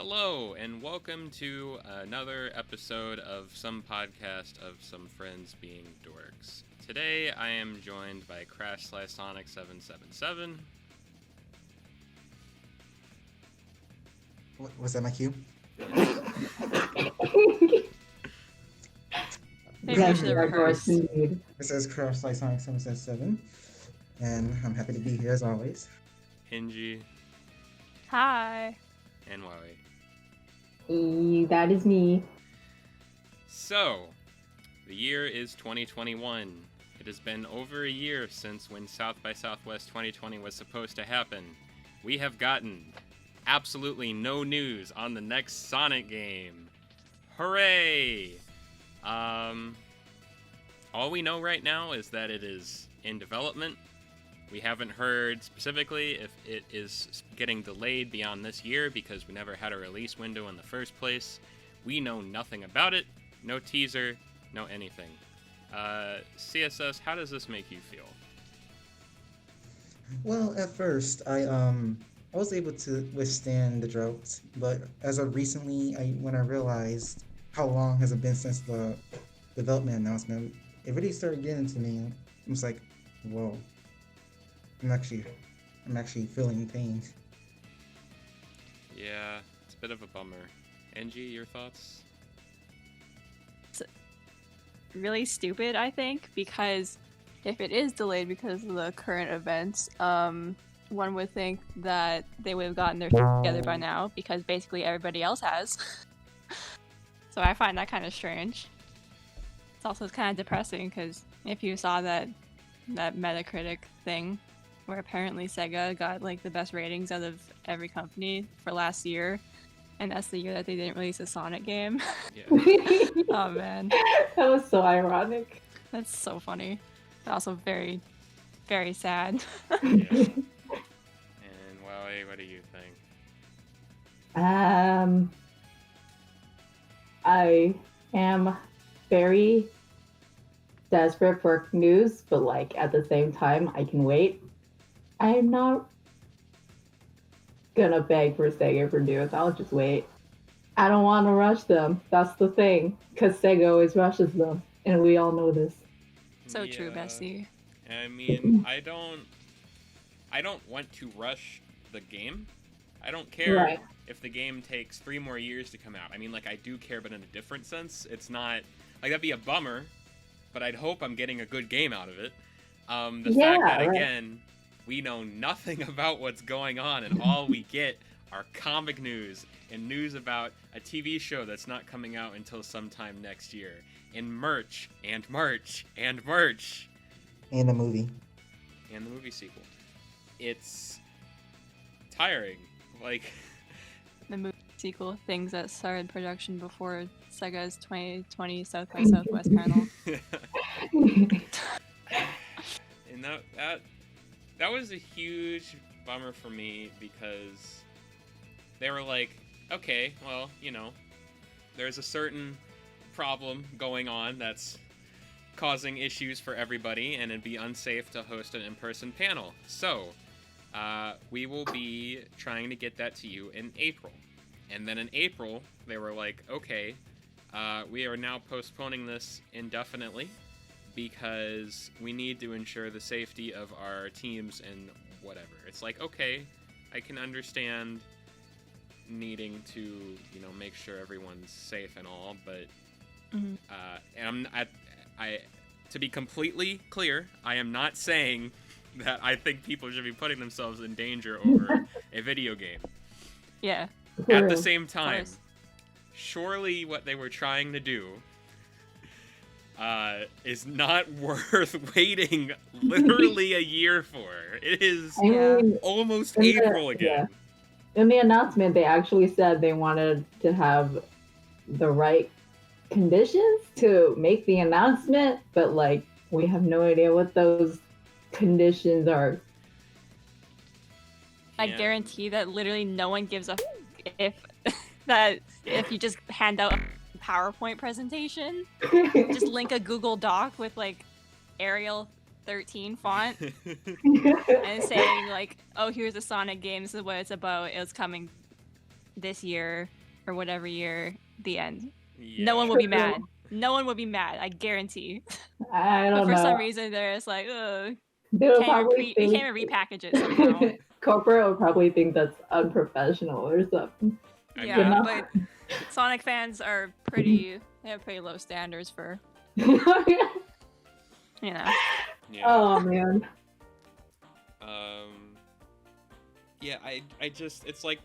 Hello, and welcome to another episode of Some Podcast of Some Friends Being Dorks. Today, I am joined by Crash/Sonic777. Was that my cue? Maybe you should rehearse. This is Crash/Sonic777, and I'm happy to be here as always. Hingy. Hi. And Wowie. That is me. So, the year is 2021. It has been over a year since when South by Southwest 2020 was supposed to happen. We have gotten absolutely no news on the next Sonic game. Hooray! All we know right now is that it is in development. We haven't heard specifically if it is getting delayed beyond this year because we never had a release window in the first place. We know nothing about it. No teaser, no anything. CSS, how does this make you feel? Well, at first, I was able to withstand the drought, but as of recently, when I realized how long has it been since the development announcement, it really started getting to me. I was like, whoa. I'm actually feeling pain. Yeah, it's a bit of a bummer. Angie, your thoughts? It's really stupid, I think, because if it is delayed because of the current events, one would think that they would have gotten their shit together by now, because basically everybody else has. So I find that kind of strange. It's also kind of depressing, because if you saw that Metacritic thing, where apparently Sega got like the best ratings out of every company for last year, and that's the year that they didn't release a Sonic game. Yeah. Oh man, That was so ironic. that's so funny, but also very, very sad. Yeah. And Wowie, what do you think? I am very desperate for news, but like at the same time, I can wait. I'm not gonna beg for Sega for news. I'll just wait. I don't want to rush them. That's the thing, because Sega always rushes them, and we all know this. So true, Bessie. I mean, I don't want to rush the game. I don't care Right. if the game takes 3 more years to come out. I mean, like, I do care, but in a different sense. It's not like that'd be a bummer, but I'd hope I'm getting a good game out of it. The fact that, right. again, we know nothing about what's going on, and all we get are comic news and news about a TV show that's not coming out until sometime next year, and merch, and merch, and merch. And a movie. And the movie sequel. It's tiring. Like, The movie sequel, things that started production before Sega's 2020 South by Southwest panel. and that was a huge bummer for me because they were like, okay, well, you know, there's a certain problem going on that's causing issues for everybody, and it'd be unsafe to host an in-person panel. So, we will be trying to get that to you in April. And then in April, they were like, okay, we are now postponing this indefinitely because we need to ensure the safety of our teams and whatever. It's like, okay, I can understand needing to, you know, make sure everyone's safe and all, but and to be completely clear, I am not saying that I think people should be putting themselves in danger over a video game. Yeah. At the same time, course. surely what they were trying to do is not worth waiting literally a year for. It is I mean, almost in the- April again. in the announcement, they actually said they wanted to have the right conditions to make the announcement, but like we have no idea what those conditions are. I Yeah. guarantee that literally no one gives a if if you just hand out a PowerPoint presentation, just link a Google Doc with like Arial 13 font and saying like, oh, here's a Sonic game, this is what it's about, it's coming this year or whatever year, the end. Yeah. No one will be mad. No one will be mad. I guarantee. I But don't for know. some reason, they're just like, ugh, They would you probably can't think even repackage it somehow. corporate would probably think that's unprofessional or something. I Yeah, mean, know? but Sonic fans are they have pretty low standards for, Yeah. you know. yeah. Oh man. Yeah, I just, it's like,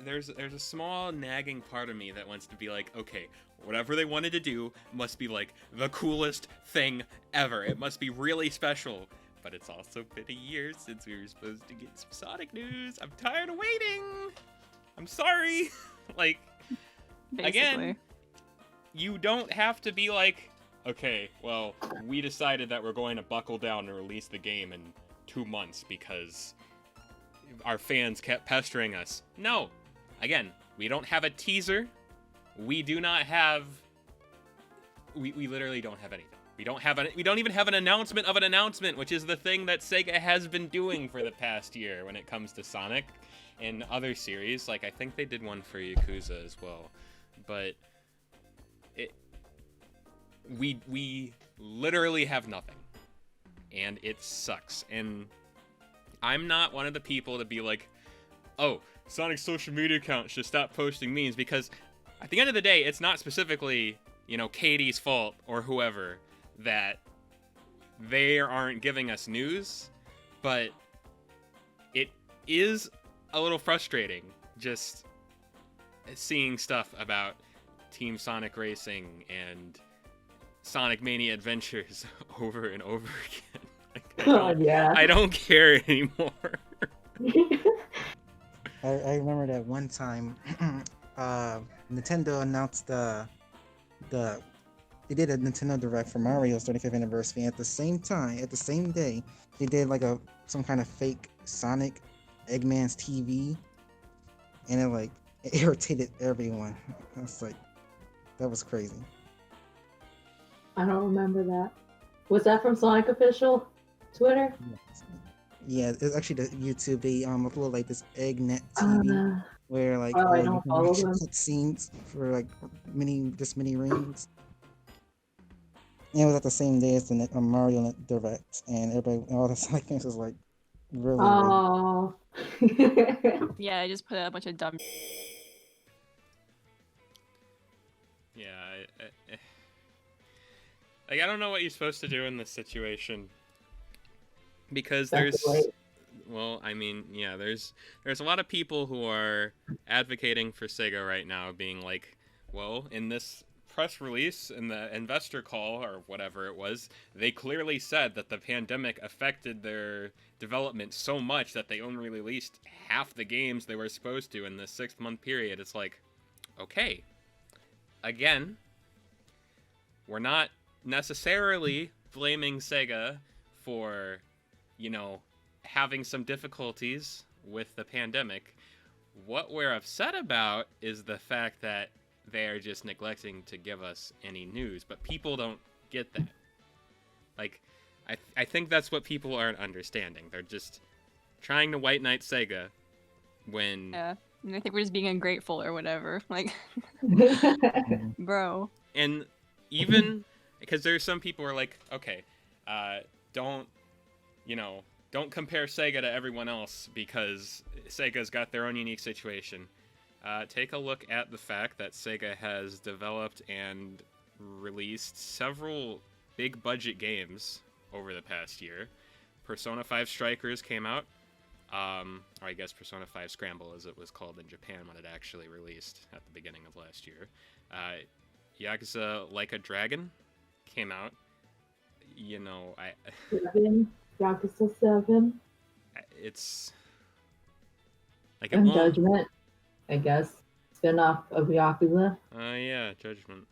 there's a small nagging part of me that wants to be like, okay, whatever they wanted to do must be like the coolest thing ever. It must be really special. But it's also been a year since we were supposed to get some Sonic news. I'm tired of waiting. I'm sorry. Like, Basically. again, you don't have to be like, okay, well, we decided that we're going to buckle down and release the game in 2 months because our fans kept pestering us. No. Again, we don't have a teaser. We do not have... We literally don't have anything. We don't even have an announcement of an announcement, which is the thing that Sega has been doing for the past year when it comes to Sonic and other series. Like, I think they did one for Yakuza as well. But we literally have nothing. And it sucks. And I'm not one of the people to be like, oh, Sonic's social media account should stop posting memes, because at the end of the day, it's not specifically, Katie's fault or whoever that they aren't giving us news, but it is a little frustrating just seeing stuff about Team Sonic Racing and Sonic Mania Adventures over and over again. I don't care anymore. I remember that one time Nintendo announced they did a Nintendo Direct for Mario's 35th anniversary, and at the same day, they did like some kind of fake Sonic Eggman's TV, and it irritated everyone. That was crazy. I don't remember that. Was that from Sonic Official Twitter? Yeah, it's actually the YouTube. They upload like this Eggnet TV where I you don't can follow watch them. cutscenes for like mini rings. And it was at the same day as the Mario Direct, and all the Sonic fans was like, really? Oh. Yeah, I just put a bunch of dumb. Yeah, I don't know what you're supposed to do in this situation, because there's a lot of people who are advocating for Sega right now, being like, well, in this press release, in the investor call or whatever it was, they clearly said that the pandemic affected their development so much that they only released half the games they were supposed to in the 6-month period. It's like, okay, again, we're not necessarily blaming Sega for, having some difficulties with the pandemic. What we're upset about is the fact that they're just neglecting to give us any news, but people don't get that. Like, I think that's what people aren't understanding. They're just trying to white knight Sega when... Yeah, and I think we're just being ungrateful or whatever. Like, bro. And even, because there's some people who are like, okay, don't compare Sega to everyone else because Sega's got their own unique situation. Take a look at the fact that Sega has developed and released several big budget games over the past year. Persona 5 Strikers came out, or I guess Persona 5 Scramble as it was called in Japan when it actually released at the beginning of last year. Yakuza Like a Dragon came out. Yakuza 7. It's like And Judgment, I guess. Spin-off of Yakuza. Yeah, Judgment.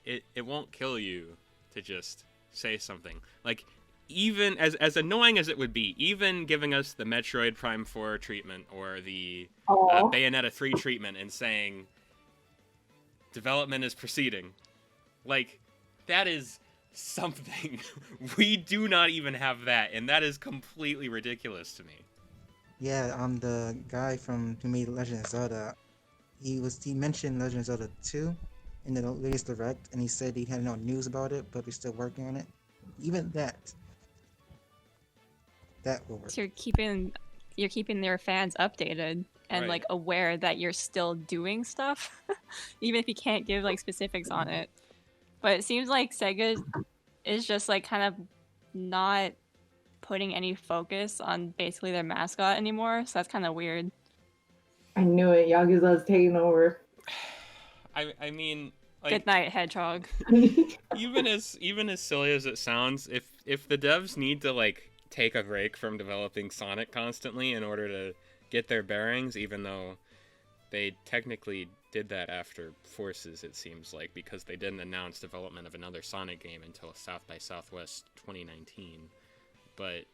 It won't kill you to just say something. Like, even as annoying as it would be, even giving us the Metroid Prime 4 treatment or the Bayonetta 3 treatment and saying development is proceeding, like, that is something. We do not even have that, and that is completely ridiculous to me. Yeah, the guy who made Legend of Zelda, he mentioned Legend of Zelda 2 in the latest direct, and he said he had no news about it, but we're still working on it. Even that will work. So you're keeping their fans updated and Right. like aware that you're still doing stuff, even if you can't give like specifics on it. But it seems like Sega is just like kind of not putting any focus on basically their mascot anymore, so that's kind of weird. I knew it. Yakuza's taking over. I mean, like, Good night, Hedgehog. even as silly as it sounds, if the devs need to like take a break from developing Sonic constantly in order to get their bearings, even though they technically did that after Forces, it seems like, because they didn't announce development of another Sonic game until South by Southwest 2019. But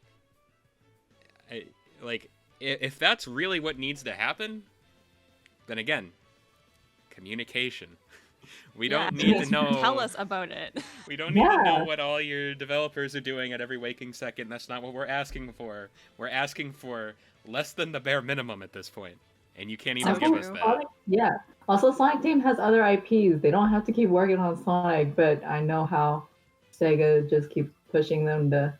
if that's really what needs to happen, then again, communication. We don't need to know. Tell us about it. We don't need to know Yeah. what all your developers are doing at every waking second. That's not what we're asking for. We're asking for less than the bare minimum at this point, and you can't even So give true. us that. Sonic, yeah. Also, Sonic Team has other IPs. They don't have to keep working on Sonic, but I know how Sega just keeps pushing them to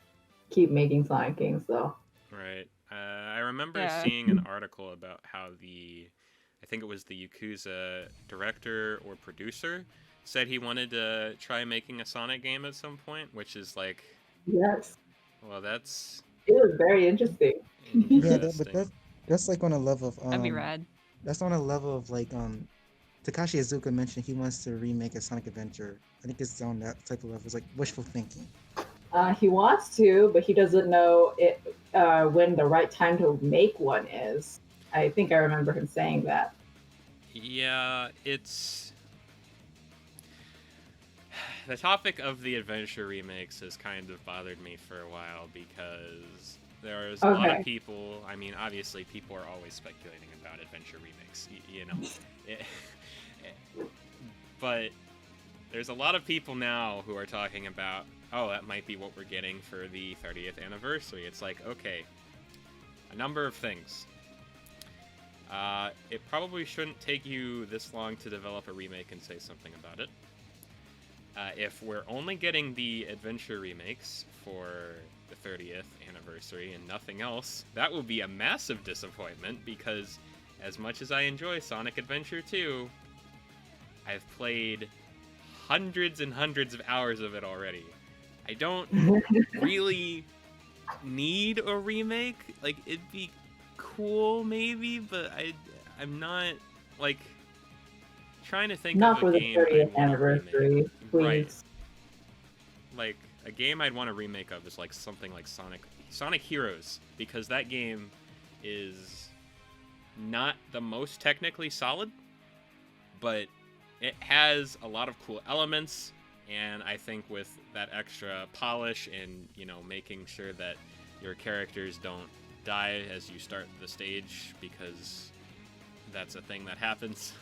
keep making Sonic games, though. Right. I remember Yeah. seeing an article about how I think it was the Yakuza director or producer, said he wanted to try making a Sonic game at some point, which is like, Yes. well, that's It was very interesting. Yeah, interesting. that's like on a level of That'd be rad. that's on a level of like Takashi Iizuka mentioned he wants to remake a Sonic Adventure. I think it's on that type of level. It's like wishful thinking. He wants to, but he doesn't know when the right time to make one is. I think I remember him saying that. Yeah, it's the topic of the adventure remakes has kind of bothered me for a while because there's a lot of Okay. people. I mean, obviously, people are always speculating about adventure remakes, you know. But there's a lot of people now who are talking about, oh, that might be what we're getting for the 30th anniversary. It's like, okay, a number of things. It probably shouldn't take you this long to develop a remake and say something about it. If we're only getting the adventure remakes for the 30th anniversary and nothing else, that will be a massive disappointment because as much as I enjoy Sonic Adventure 2, I've played hundreds and hundreds of hours of it already. I don't really need a remake. Like, it'd be cool maybe, but I'm not like trying to think Not of for a the game I'd 30th wanna anniversary, remake. please. Right. Like a game I'd want to remake of is like something like Sonic Heroes, because that game is not the most technically solid, but it has a lot of cool elements, and I think with that extra polish and, you know, making sure that your characters don't die as you start the stage, because that's a thing that happens,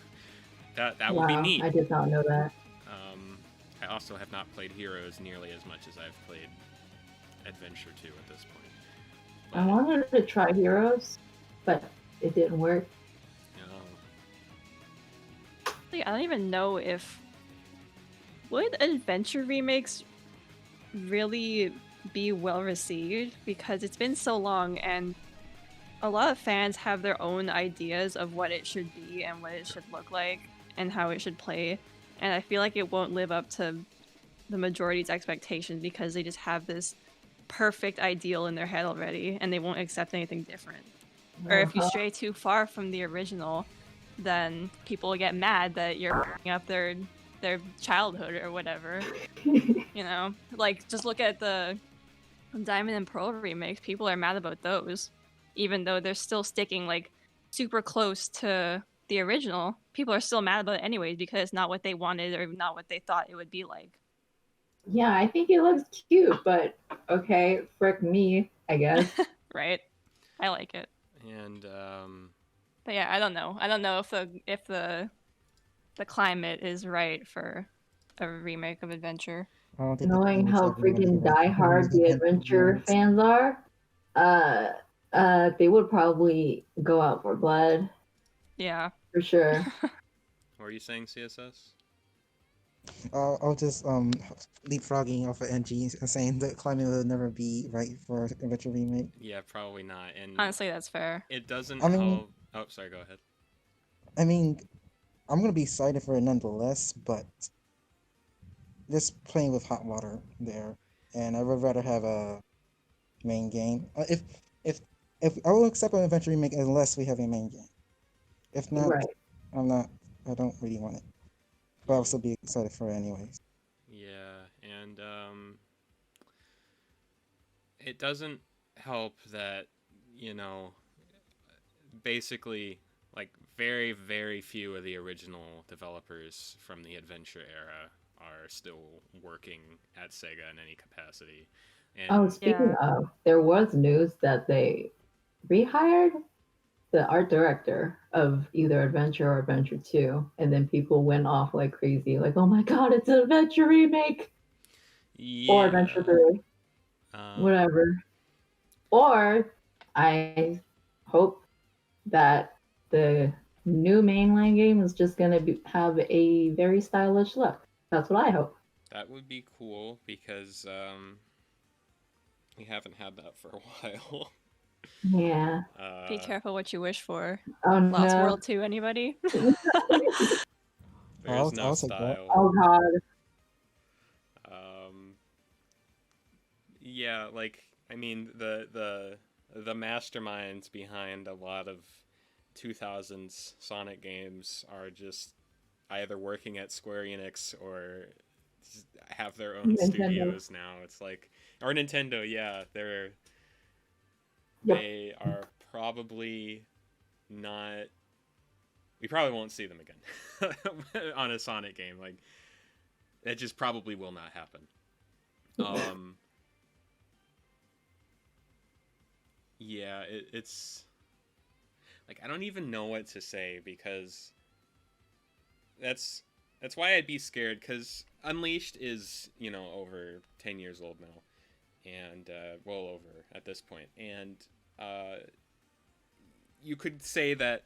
that would be Wow, neat. I did not know that. I also have not played Heroes nearly as much as I've played Adventure 2 at this point. I wanted to try Heroes, but it didn't work. Like, I don't even know if would adventure remakes really be well received, because it's been so long and a lot of fans have their own ideas of what it should be and what it should look like and how it should play, and I feel like it won't live up to the majority's expectations because they just have this perfect ideal in their head already and they won't accept anything different. Or if you Uh-huh. stray too far from the original, then people will get mad that you're bringing up their childhood or whatever. You know, like just look at the Diamond and Pearl remakes. People are mad about those, even though they're still sticking like super close to the original. People are still mad about it anyways because it's not what they wanted or not what they thought it would be like. Yeah, I think it looks cute, but okay, frick me, I guess. Right? I like it. And But yeah, I don't know. I don't know if the climate is right for a remake of Adventure. I don't think the Knowing game is how ever gonna be freaking like diehard the the adventure ones. fans are, They would probably go out for blood Yeah. for sure. What were you saying, CSS? I'll just leapfrogging off of NG and saying the climate will never be right for a retro remake. Yeah, probably not. And Honestly, that's fair. it doesn't I mean- help. Oh, sorry. Go ahead. I mean, I'm gonna be excited for it nonetheless, but just playing with hot water there, and I would rather have a main game. If I will accept an adventure remake unless we have a main game. If not, Right. I'm not. I don't really want it, but I'll still be excited for it anyways. Yeah, and it doesn't help that, you know, basically, like, very, very few of the original developers from the adventure era are still working at Sega in any capacity. And Oh, speaking of, there was news that they rehired the art director of either Adventure or Adventure 2, and then people went off like crazy, like, oh my god, it's an Adventure remake! yeah, Or Adventure 3, um, whatever. Or I hope that the new mainline game is just going to have a very stylish look. That's what I hope. that would be cool because we haven't had that for a while. Yeah. Be careful what you wish for. Oh Lost no. World 2, anybody? There's no I'll take that. style. Oh god. Yeah, like, I mean, the masterminds behind a lot of 2000s Sonic games are just either working at Square Enix or have their own Nintendo. studios now. It's like, or Nintendo, yeah, Yep. they are probably not. We probably won't see them again on a Sonic game. Like, that just probably will not happen. Yeah, it's like, I don't even know what to say because that's why I'd be scared, because Unleashed is, you know, over 10 years old now, and well over at this point, and you could say that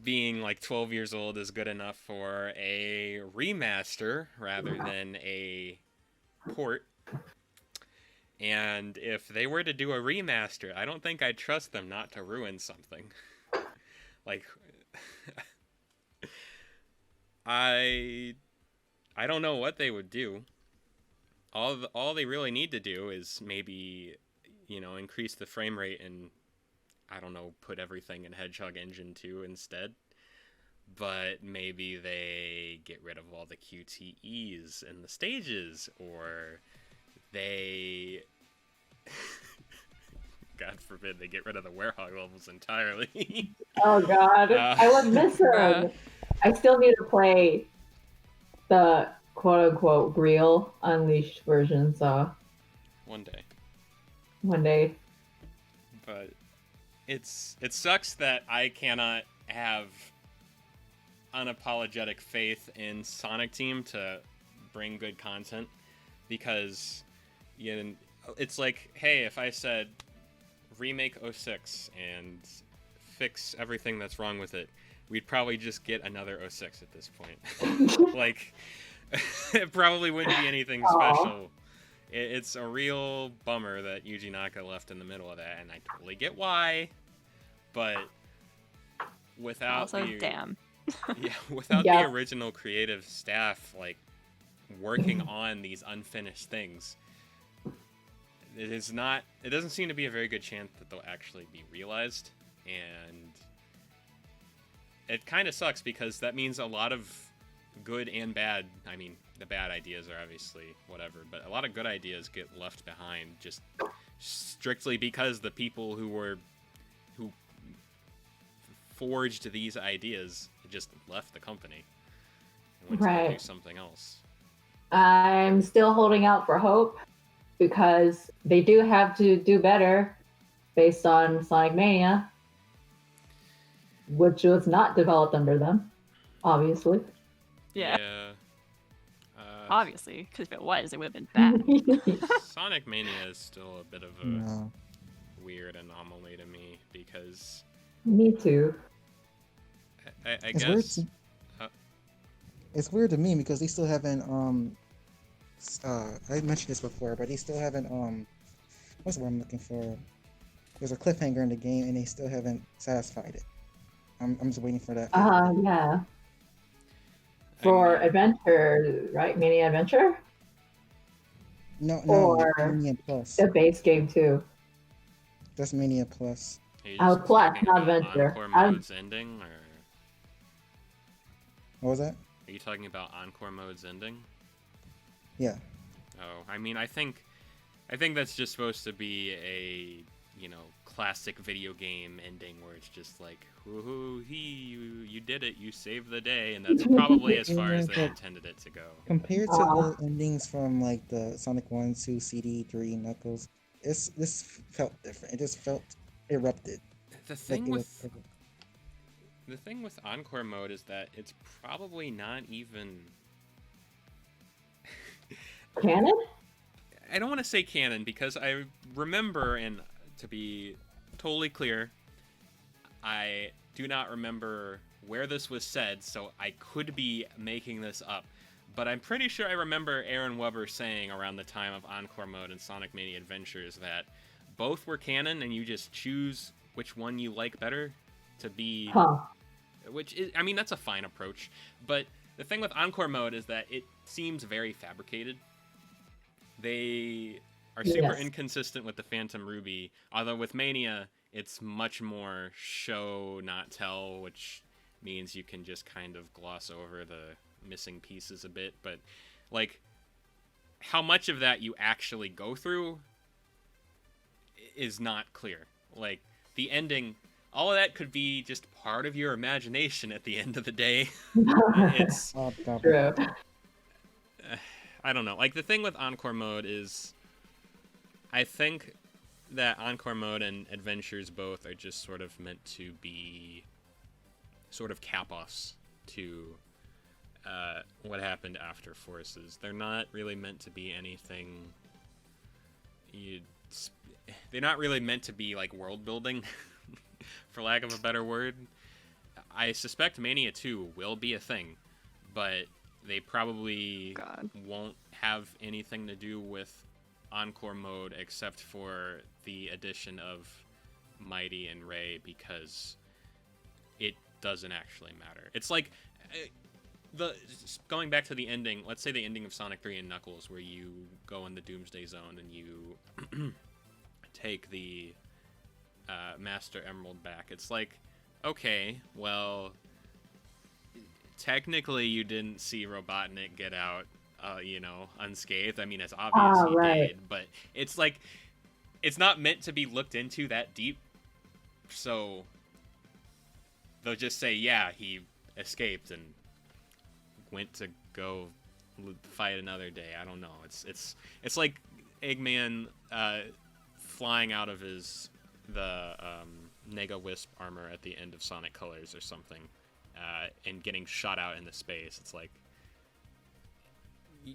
being like 12 years old is good enough for a remaster rather than a port. And if they were to do a remaster, I don't think I'd trust them not to ruin something. Like, I don't know what they would do. All they really need to do is maybe, you know, increase the frame rate and, I don't know, put everything in Hedgehog Engine 2 instead. But maybe they get rid of all the QTEs in the stages, or they God forbid they get rid of the Werehog levels entirely. Oh god. I would miss them. I still need to play the quote unquote real Unleashed version, so One day. one day. But it sucks that I cannot have unapologetic faith in Sonic Team to bring good content, because, you know, it's like, hey, if I said remake 06 and fix everything that's wrong with it, we'd probably just get another 06 at this point. Like, it probably wouldn't be anything special. It's a real bummer that Yuji Naka left in the middle of that, and I totally get why, but without Also, the damn. without Yeah. the original creative staff, like, working on these unfinished things, it doesn't seem to be a very good chance that they'll actually be realized. And it kind of sucks, because that means a lot of good and bad, I mean, the bad ideas are obviously whatever, but a lot of good ideas get left behind just strictly because the people who forged these ideas just left the company and went to go do Right. something else. I'm still holding out for hope, because they do have to do better based on Sonic Mania, which was not developed under them, obviously. Yeah. Obviously, because if it was, it would have been bad. Sonic Mania is still a bit of a No. weird anomaly to me because Me too. I It's weird. guess It's weird to me because they still haven't I mentioned this before, but they still haven't what's the word I'm looking for? There's a cliffhanger in the game and they still haven't satisfied it. I'm just waiting for that. Yeah. I For mean, adventure, right? Mini adventure? No, Or Mania Plus. the base game too. That's Mania Plus. are you Oh, just plus, talking not about adventure. Encore mode's ending, or What was that? are you talking about Encore mode's ending? Yeah. Oh, I mean, I think that's just supposed to be a, classic video game ending where it's just like, woohoo, you did it, you saved the day, and that's probably as far as they intended it to go. Compared to the endings from like the Sonic 1, 2, CD, 3, Knuckles, this felt different. It just felt erupted. The thing Like with the thing with Encore mode is that it's probably not even Canon? I don't want to say canon because I remember, and to be totally clear, I do not remember where this was said, so I could be making this up. But I'm pretty sure I remember Aaron Weber saying around the time of Encore mode and Sonic Mania Adventures that both were canon and you just choose which one you like better to be... Huh. Which is, I mean, that's a fine approach. But the thing with Encore mode is that it seems very fabricated. They are super inconsistent with the Phantom Ruby, although with Mania, it's much more show, not tell, which means you can just kind of gloss over the missing pieces a bit. But, like, how much of that you actually go through is not clear. Like, the ending, all of that could be just part of your imagination at the end of the day. It's... True. I don't know. Like, the thing with Encore mode is I think that Encore mode and Adventures both are just sort of meant to be sort of cap-offs to what happened after Forces. They're not really meant to be anything they're not really meant to be, like, world-building, for lack of a better word. I suspect Mania 2 will be a thing, but they probably won't have anything to do with Encore mode except for the addition of Mighty and Ray because it doesn't actually matter. It's like going back to the ending. Let's say the ending of Sonic 3 and Knuckles, where you go in the Doomsday Zone and you take the Master Emerald back. It's like, okay, well, technically you didn't see Robotnik get out, unscathed. I mean, it's obvious he did, but it's like, it's not meant to be looked into that deep, so they'll just say, yeah, he escaped and went to go fight another day. I don't know. It's like Eggman flying out of the Nega Wisp armor at the end of Sonic Colors or something. And getting shot out into space. It's like,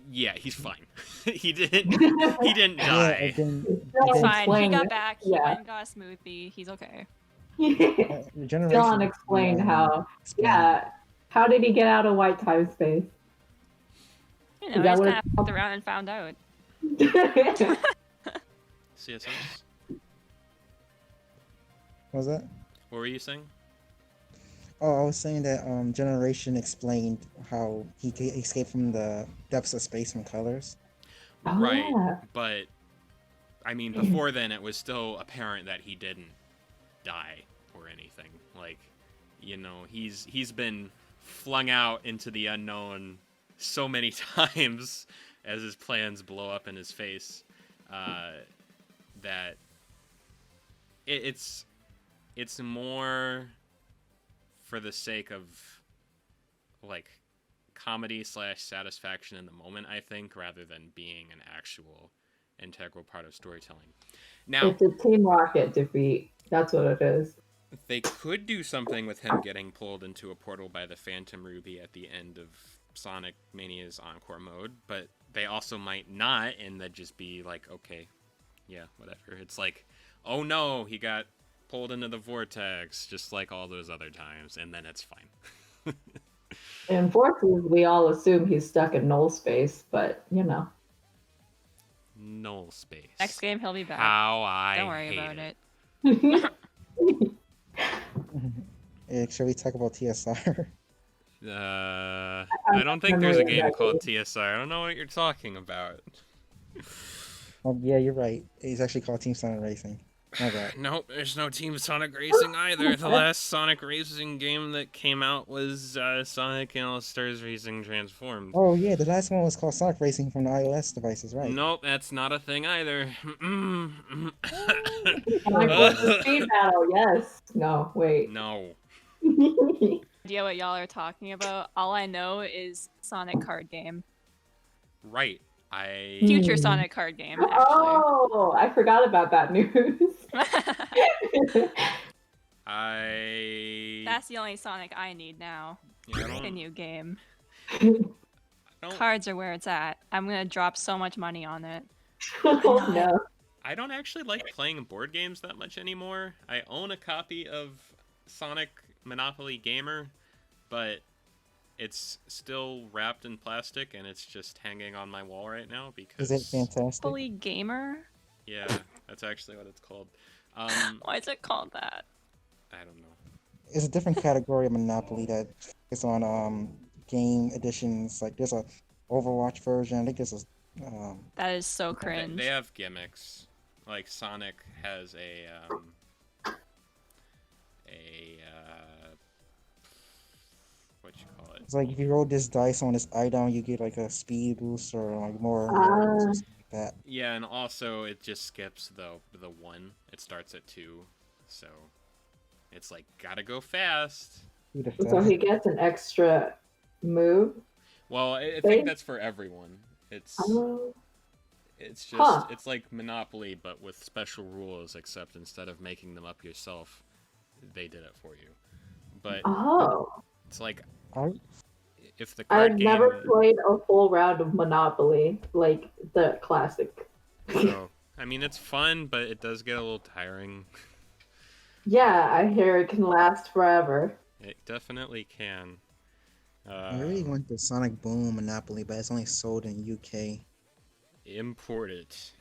yeah, he's fine. he didn't die. He's fine. He got back. He went and got a smoothie. He's okay. Still unexplained how. Yeah, how did he get out of white time space? You know, he just kind of fucked around and found out. CSS? What was that? What were you saying? Oh, I was saying that Generation explained how he escaped from the depths of space from Colors. Right, but I mean, before then, it was still apparent that he didn't die or anything. Like, he's been flung out into the unknown so many times as his plans blow up in his face that it's more for the sake of, like, comedy / satisfaction in the moment, I think, rather than being an actual integral part of storytelling. Now, it's a Team Rocket defeat. That's what it is. They could do something with him getting pulled into a portal by the Phantom Ruby at the end of Sonic Mania's Encore mode, but they also might not, and that'd just be like, okay, yeah, whatever. It's like, oh no, he got pulled into the vortex, just like all those other times, and then it's fine. In Forces, we all assume he's stuck in null space, but you know. Null space. Next game, he'll be back. How I Don't worry hate about it. Yeah, should we talk about TSR? I don't think there's a game called TSR. I don't know what you're talking about. Oh, yeah, you're right. It's actually called Team Sonic Racing. My bad. Nope, there's no Team Sonic Racing either. The last Sonic Racing game that came out was Sonic and All Stars Racing Transformed. Oh yeah, the last one was called Sonic Racing from the iOS devices, right? Nope, that's not a thing either. Sonic versus Speed Battle, yes. No, wait. No. Idea what y'all are talking about. All I know is Sonic card game. Right. Future Sonic card game, actually. Oh, I forgot about that news. That's the only Sonic I need now. Yeah, A new game. don't- Cards are where it's at. I'm gonna drop so much money on it. Oh no. I don't actually like playing board games that much anymore. I own a copy of Sonic Monopoly Gamer, but it's still wrapped in plastic and it's just hanging on my wall right now because... Is it fantastic? Fully gamer? Yeah, that's actually what it's called. Why is it called that? I don't know. It's a different category of Monopoly that is on game editions. Like there's a Overwatch version. I think there's a That is so cringe. They have gimmicks. Like Sonic has a what you call it? It's like if you roll this dice on this item, you get like a speed boost or like more or something like that. Yeah, and also it just skips the 1. It starts at 2, so it's like gotta go fast. So he gets an extra move. Well, I think that's for everyone. It's just it's like Monopoly but with special rules, except instead of making them up yourself, they did it for you. But it's like if the card I've game... never played a full round of Monopoly, like the classic. So, I mean, it's fun, but it does get a little tiring. Yeah, I hear it can last forever. It definitely can. I really want the Sonic Boom Monopoly, but it's only sold in UK. Import it.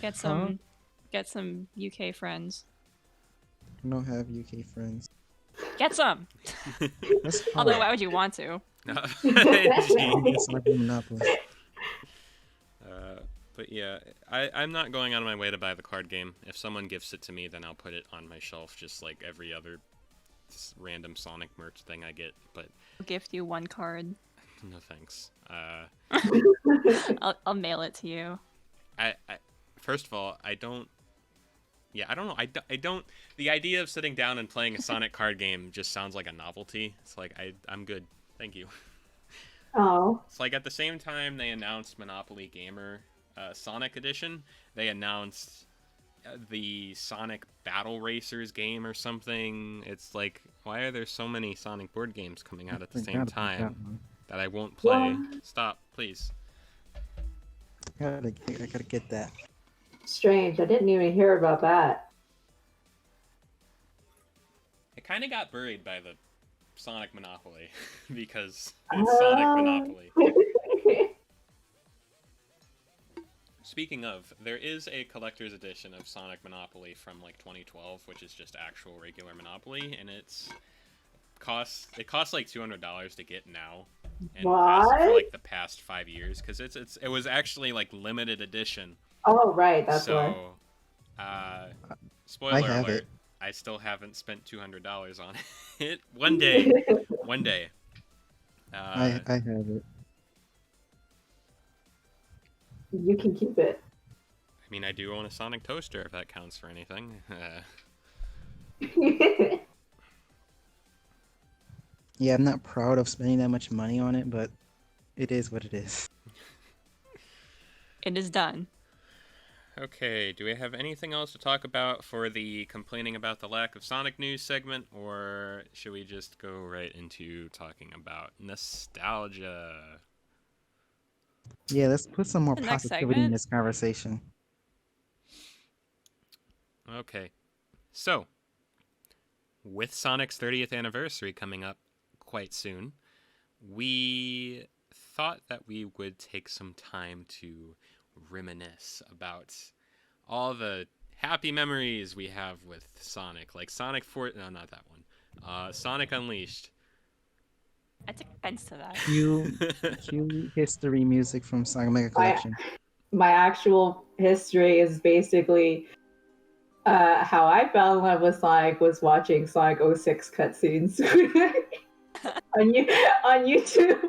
Get some UK friends. I don't have UK friends. Get some. That's Although, why would you want to? Sonic Boom Monopoly. But yeah, I'm not going out of my way to buy the card game. If someone gifts it to me, then I'll put it on my shelf, just like every other random Sonic merch thing I get. But I'll gift you one card. no thanks. I'll mail it to you. I first of all, I don't. Yeah, I don't know. I don't. The idea of sitting down and playing a Sonic card game just sounds like a novelty. It's like I'm good, thank you. Oh. It's like at the same time they announced Monopoly Gamer Sonic Edition, they announced the Sonic Battle Racers game or something. It's like, why are there so many Sonic board games coming out at the same time that I won't play? Stop, please. I gotta get that. Strange. I didn't even hear about that. It kind of got buried by the Sonic Monopoly because it's Sonic Monopoly. Speaking of, there is a collector's edition of Sonic Monopoly from like 2012, which is just actual regular Monopoly, and it costs like $200 to get now, and has for like the past 5 years because it was actually like limited edition. Oh right, that's why. Spoiler alert, I still haven't spent $200 on it. One day. I have it. You can keep it. I mean, I do own a Sonic toaster, if that counts for anything. Yeah, I'm not proud of spending that much money on it, but it is what it is. It is done. Okay, do we have anything else to talk about for the complaining about the lack of Sonic news segment, or should we just go right into talking about nostalgia? Yeah, let's put some more The next positivity in segment? this conversation. Okay. So, with Sonic's 30th anniversary coming up quite soon, we thought that we would take some time to reminisce about all the happy memories we have with Sonic, like Sonic 4. No, not that one. Sonic Unleashed. I took offense to that. Cue history music from Sonic Mega My, Collection. my actual history is basically how I fell in love with Sonic was watching Sonic '06 cutscenes on YouTube.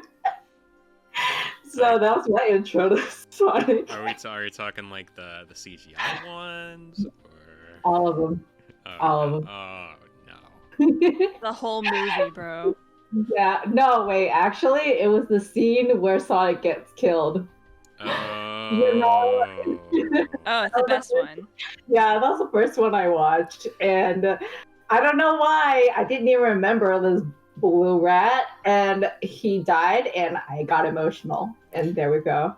So that was my intro to Sonic. Are we talking like the CGI ones or All of them. All of them. Oh no. The whole movie, bro. Yeah. No, wait. Actually, it was the scene where Sonic gets killed. Oh. Oh, it's the best one. Yeah, that was the first one I watched, and I don't know why I didn't even remember this blue rat, and he died, and I got emotional, and there we go.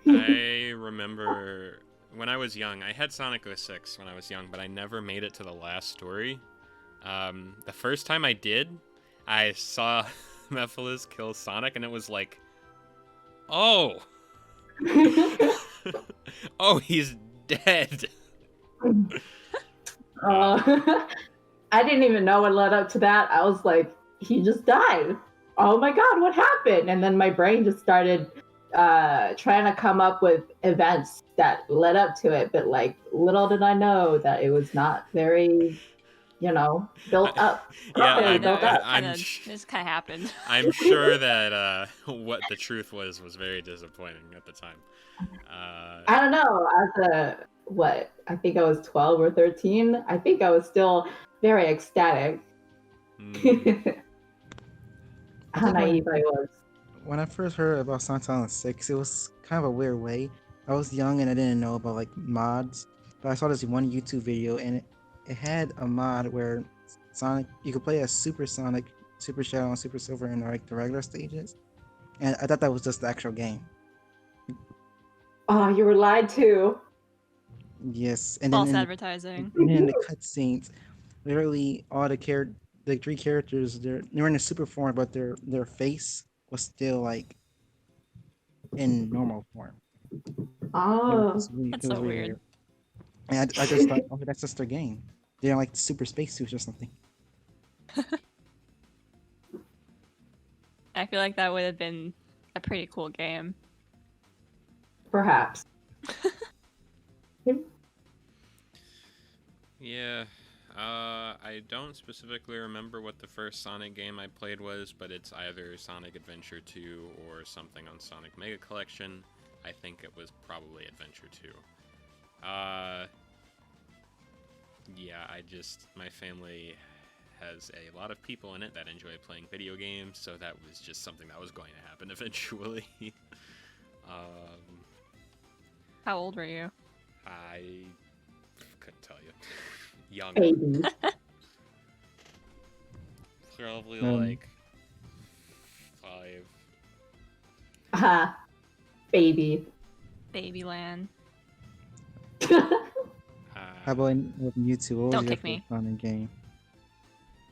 I remember when I was young, I had Sonic 06 when I was young, but I never made it to the last story. The first time I did, I saw Mephiles kill Sonic, and it was like, oh, oh, he's dead. I didn't even know what led up to that. I was like, he just died. Oh my god, what happened? And then my brain just started trying to come up with events that led up to it. But like, little did I know that it was not very, built up. Yeah, Built up. This kind of happened. I'm sure that what the truth was very disappointing at the time. I don't know. I think I was 12 or 13. I think I was still very ecstatic. How naive I was. When I first heard about Sonic 6, it was kind of a weird way. I was young and I didn't know about like mods, but I saw this one YouTube video and it had a mod where Sonic, you could play as Super Sonic, Super Shadow, and Super Silver in like the regular stages, and I thought that was just the actual game. Oh, you were lied to. Yes, and False then advertising. in the cutscenes, literally all the three characters, they're in a super form, but their face was still like in normal form. Oh, That's so weird. And I just thought, oh, that's just their game. They're like super spacesuits or something. I feel like that would have been a pretty cool game. perhaps. Yeah, I don't specifically remember what the first Sonic game I played was, but it's either Sonic Adventure 2 or something on Sonic Mega Collection. I think it was probably Adventure 2. Yeah, my family has a lot of people in it that enjoy playing video games, so that was just something that was going to happen eventually. How old were you? I couldn't tell you. Young. Baby. Probably like 5. Baby. Babyland. How about with YouTube? What was Don't your kick me. first Sonic game?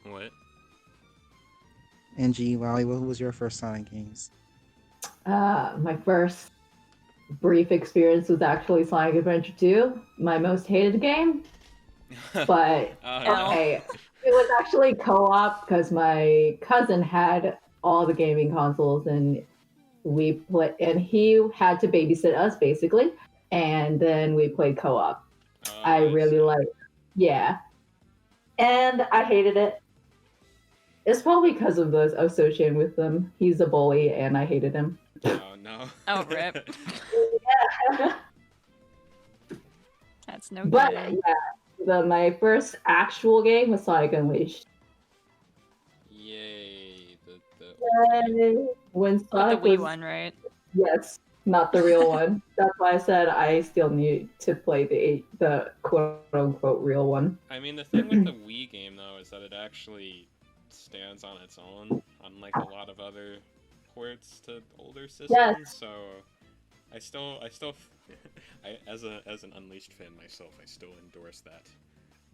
What? NG, Wally, what was your first Sonic games? My first brief experience was actually Sonic Adventure 2, my most hated game. But okay, it was actually co-op because my cousin had all the gaming consoles and we played, and he had to babysit us basically, and then we played co-op. I really liked, yeah, and I hated it. It's probably because of the association with him. He's a bully, and I hated him. Oh no. Oh, rip. Yeah. That's no But good. yeah, my first actual game was Sonic Unleashed. Yay! When Not the Sonic Wii was, one, right? yes, not the real one. That's why I said I still need to play the quote unquote real one. I mean, the thing with the Wii game though is that it actually stands on its own, unlike a lot of other ports to older systems. Yes. So, I as an Unleashed fan myself, I still endorse that.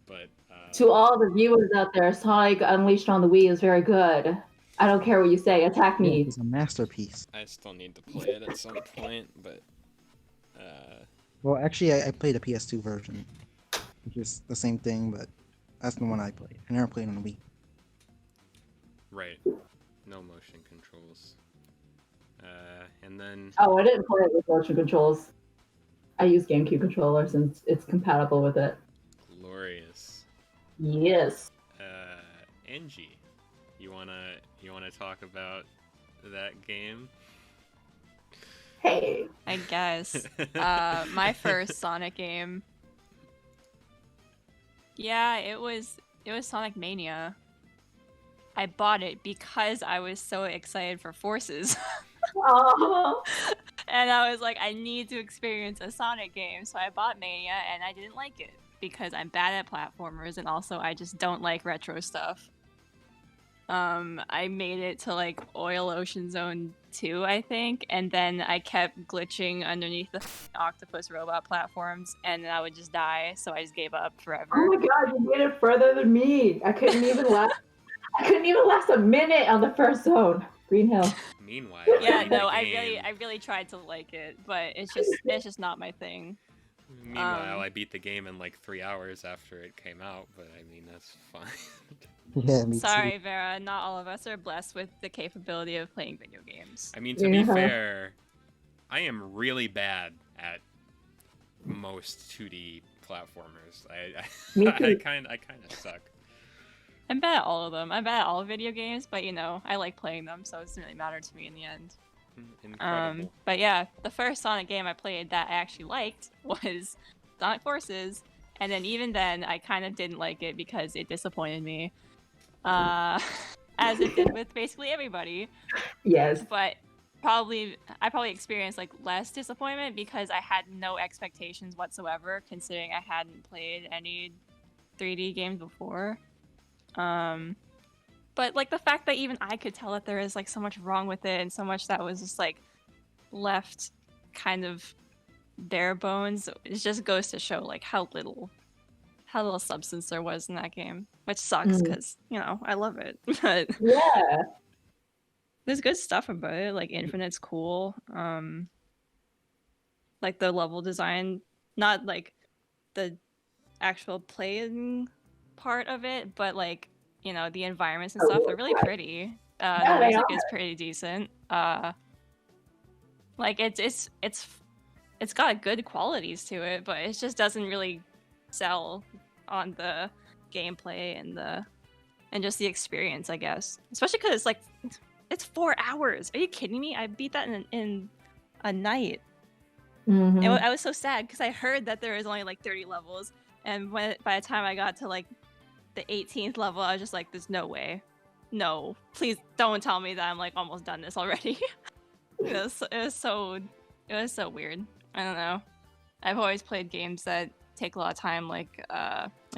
But To all the viewers out there, Sonic Unleashed on the Wii is very good. I don't care what you say. Attack Yeah, me. it's a masterpiece. I still need to play it at some point. But Well, actually, I played the PS2 version, which is the same thing, but that's the one I played. I never played on the Wii. right, no motion controls. And then Oh, I didn't play it with motion controls. I use GameCube controller since it's compatible with it. glorious. Yes. Angie, you wanna talk about that game? Hey. I guess. My first Sonic game. Yeah, it was Sonic Mania. I bought it because I was so excited for Forces. Oh. And I was like, I need to experience a Sonic game, so I bought Mania, and I didn't like it because I'm bad at platformers, and also I just don't like retro stuff. I made it to like Oil Ocean Zone 2, I think, and then I kept glitching underneath the octopus robot platforms, and then I would just die, so I just gave up forever. Oh my god, you made it further than me. I couldn't even last a minute on the first zone. Green Hill. Meanwhile, Yeah, I beat the no, game. I really tried to like it, but it's just not my thing. Meanwhile, I beat the game in like 3 hours after it came out. But I mean, that's fine. Yeah, me Sorry, Vera, not all of us are blessed with the capability of playing video games. I mean, to be Yeah. fair, I am really bad at most 2D platformers. Me I too. kind of suck. I'm bad at all of them. I'm bad at all video games, but you know, I like playing them, so it doesn't really matter to me in the end. Incredible. But yeah, the first Sonic game I played that I actually liked was Sonic Forces, and then even then, I kind of didn't like it because it disappointed me, as it did with basically everybody. Yes. But I probably experienced like less disappointment because I had no expectations whatsoever, considering I hadn't played any 3D games before. But like the fact that even I could tell that there is like so much wrong with it and so much that was just like left kind of bare bones, it just goes to show like how little substance there was in that game, which sucks because you know I love it. But Yeah. there's good stuff about it. Like Infinite's cool. Like the level design, not like the actual playing part of it, but like, you know, the environments and stuff, they're really pretty. Yeah, The they music are. is pretty decent. Like it's got good qualities to it, but it just doesn't really sell on the gameplay and just the experience, I guess. Especially because it's like it's 4 hours. Are you kidding me? I beat that in a night. Mhm. I was so sad because I heard that there was only like 30 levels, and by the time I got to like the 18th level, I was just like, "There's no way, no, please don't tell me that I'm like almost done this already." it was so weird. I don't know. I've always played games that take a lot of time, like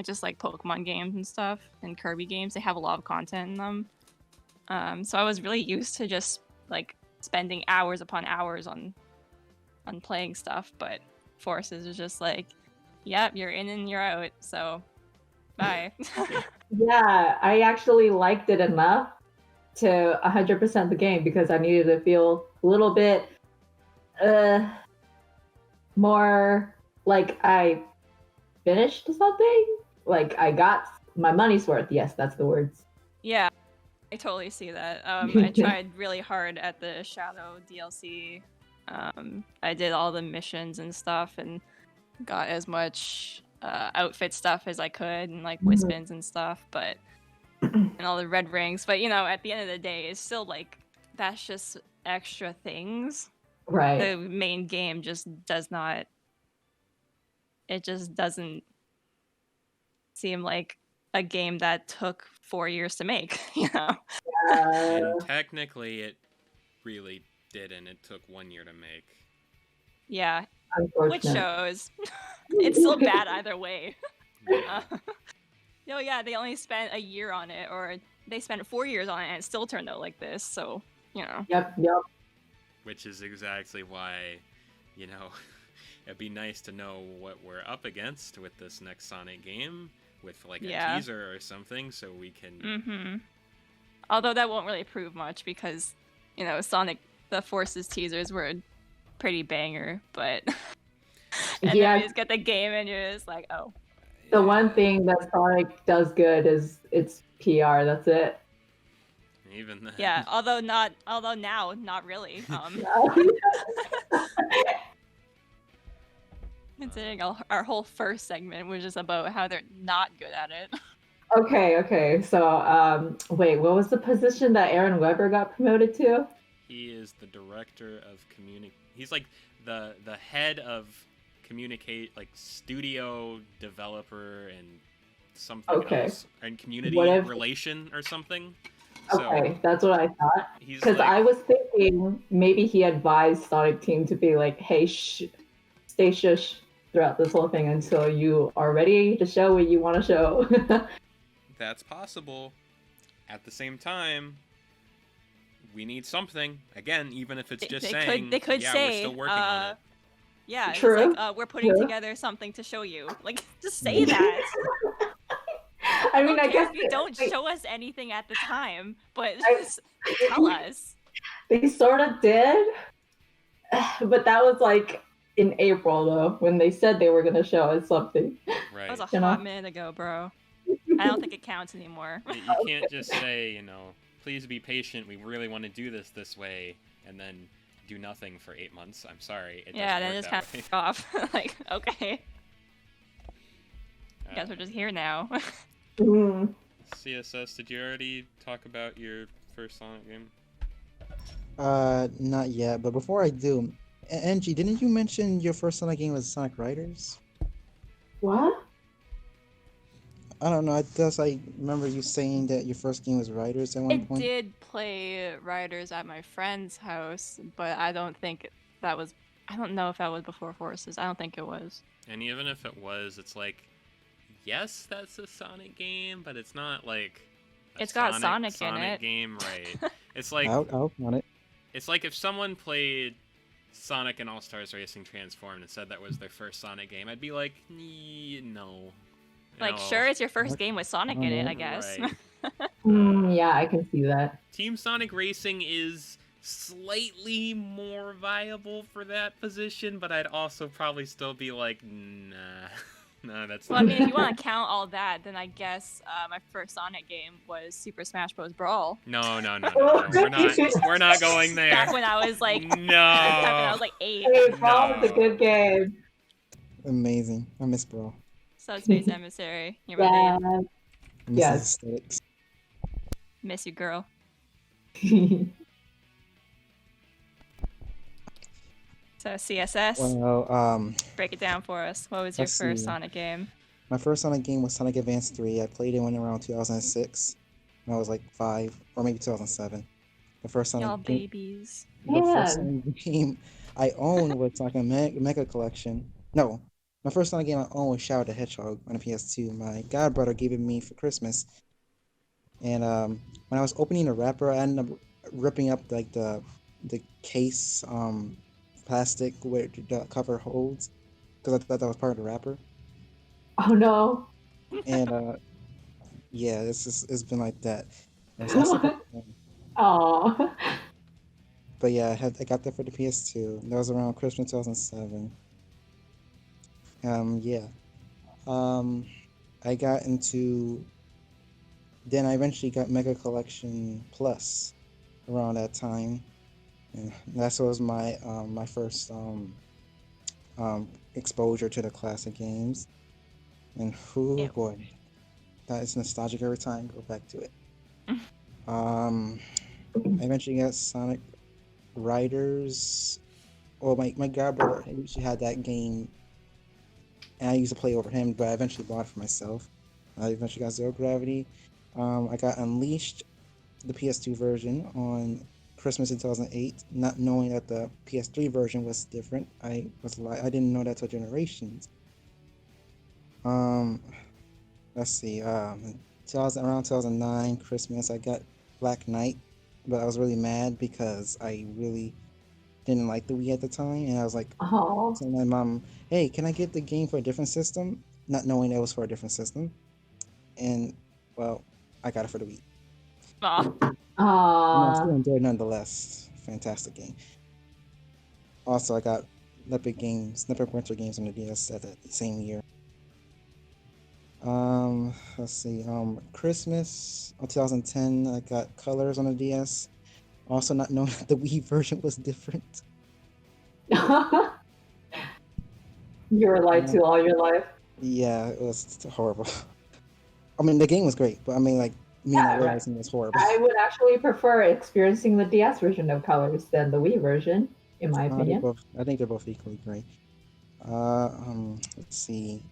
just like Pokemon games and stuff, and Kirby games. They have a lot of content in them. So I was really used to just like spending hours upon hours on playing stuff, but Forces is just like, yep, you're in and you're out, so bye. Yeah, I actually liked it enough to 100% the game because I needed to feel a little bit more like I finished something. Like I got my money's worth. Yes, that's the words. Yeah, I totally see that. I tried really hard at the Shadow DLC. I did all the missions and stuff and got as much outfit stuff as I could and like Wispins and stuff, but and all the red rings. But you know, at the end of the day, it's still like that's just extra things. Right. The main game just does not. It just doesn't seem like a game that took 4 years to make. You know. And technically, it really didn't. It took 1 year to make. Yeah, which Unfortunate. shows. It's still bad either way. Yeah. No, yeah, they only spent a year on it, or they spent 4 years on it, and it still turned out like this. So, you know. Yep. Which is exactly why, it'd be nice to know what we're up against with this next Sonic game. with like a Yeah. teaser or something, so we can. Mm-hmm. Although that won't really prove much because, Sonic the Forces teasers were a pretty banger, but and then we just get the game and you're just like, oh. The one thing that Sonic does good is its PR. That's it. Even that. Yeah, although now, not really. Considering our whole first segment was just about how they're not good at it. Okay. So, wait, what was the position that Aaron Weber got promoted to? He is the director of He's like the head of like studio developer and something else, and community relation or something. Okay, that's what I thought. Because like, I was thinking maybe he advised Sonic Team to be like, hey, stay shush throughout this whole thing until you are ready to show what you want to show. That's possible. At the same time, we need something. Again, even if it's just saying, they could say, we're still working on it. Yeah, True. It's like, we're putting together something to show you. Like, just say that. I mean, I guess if you don't show us anything at the time, but just tell us. They sort of did, but that was like in April though, when they said they were going to show us something. Right. That was a hot minute ago, bro. I don't think it counts anymore. You can't just say, please be patient. We really want to do this way, and then do nothing for 8 months. I'm sorry. Then just kind of off. Like, okay. You guys are just here now. CSS, did you already talk about your first Sonic game? Not yet. But before I do, Angie, didn't you mention your first Sonic game was Sonic Riders? What? I don't know. I remember you saying that your first game was Riders at one point. I did play Riders at my friend's house, but I don't know if that was before Forces. I don't think it was. And even if it was, it's like, yes, that's a Sonic game, but it's not like it's got Sonic in it. Game, right? It's like I'll want it. It's like if someone played Sonic and All-Stars Racing Transformed and said that was their first Sonic game, I'd be like, no. Like, sure, it's your first game with Sonic in it, I guess. Right. Yeah, I can see that. Team Sonic Racing is slightly more viable for that position, but I'd also probably still be like, nah. No, that's well, I mean, if you want to count all that, then I guess my first Sonic game was Super Smash Bros. Brawl. No. We're not going there. Back when I was like, no. Back when I was like 8. Hey, Brawl is a good game. Amazing. I miss Brawl. Subspace Emissary. You ready? Yes. Miss you, girl. So CSS. Well, break it down for us. What was your first Sonic game? My first Sonic game was Sonic Advance 3. I played it when around 2006. When I was like 5, or maybe 2007. The first Sonic Y'all game. babies. The first Sonic game I owned was like a Mega Collection. No, my first Sonic game I owned was Shadow the Hedgehog on the PS2. My godbrother gave it me for Christmas. And when I was opening the wrapper, I ended up ripping up like the case plastic where the cover holds, because I thought that was part of the wrapper. Oh no. And yeah, it's been like that. Aww. But yeah, I got that for the PS2. That was around Christmas 2007. Yeah. I got into. Then I eventually got Mega Collection Plus around that time. And that was my my first exposure to the classic games. And boy, that is nostalgic every time. Go back to it. I eventually got Sonic Riders. Well, my godbrother usually had that game, and I used to play over him, but I eventually bought it for myself. I eventually got Zero Gravity. I got Unleashed, the PS2 version, on Christmas in 2008, not knowing that the PS3 version was different. I didn't know that till Generations. Let's see. Around 2009 Christmas, I got Black Knight, but I was really mad because I really didn't like the Wii at the time, and I was like, telling my mom, "Hey, can I get the game for a different system?" Not knowing it was for a different system. and well, I got it for the Wii. Aw. And I Aww. still enjoyed it nonetheless. Fantastic game. Also, I got Epic Winter Games on the DS at the same year. Let's see. Christmas of 2010, I got Colors on the DS. Also, not knowing that the Wii version was different. You were lied to all your life. Yeah, it was horrible. I mean, the game was great, but I mean, like, me not Yeah, right. realizing it was horrible. I would actually prefer experiencing the DS version of Colors than the Wii version, in my opinion. I think they're both equally great. Let's see.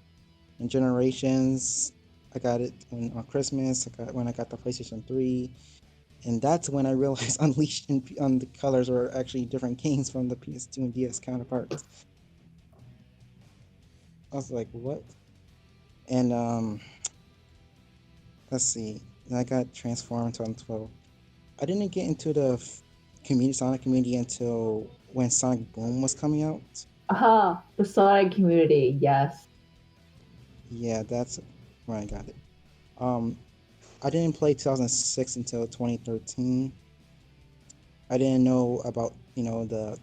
In Generations, I got it on Christmas. When I got the PlayStation 3, and that's when I realized Unleashed and on the Colors were actually different games from the PS2 and DS counterparts. I was like, what? And let's see. Then I got Transformed in 2012. I didn't get into the Sonic community until when Sonic Boom was coming out. Aha, the Sonic community, yes. Yeah, that's where I got it. I didn't play 2006 until 2013. I didn't know about the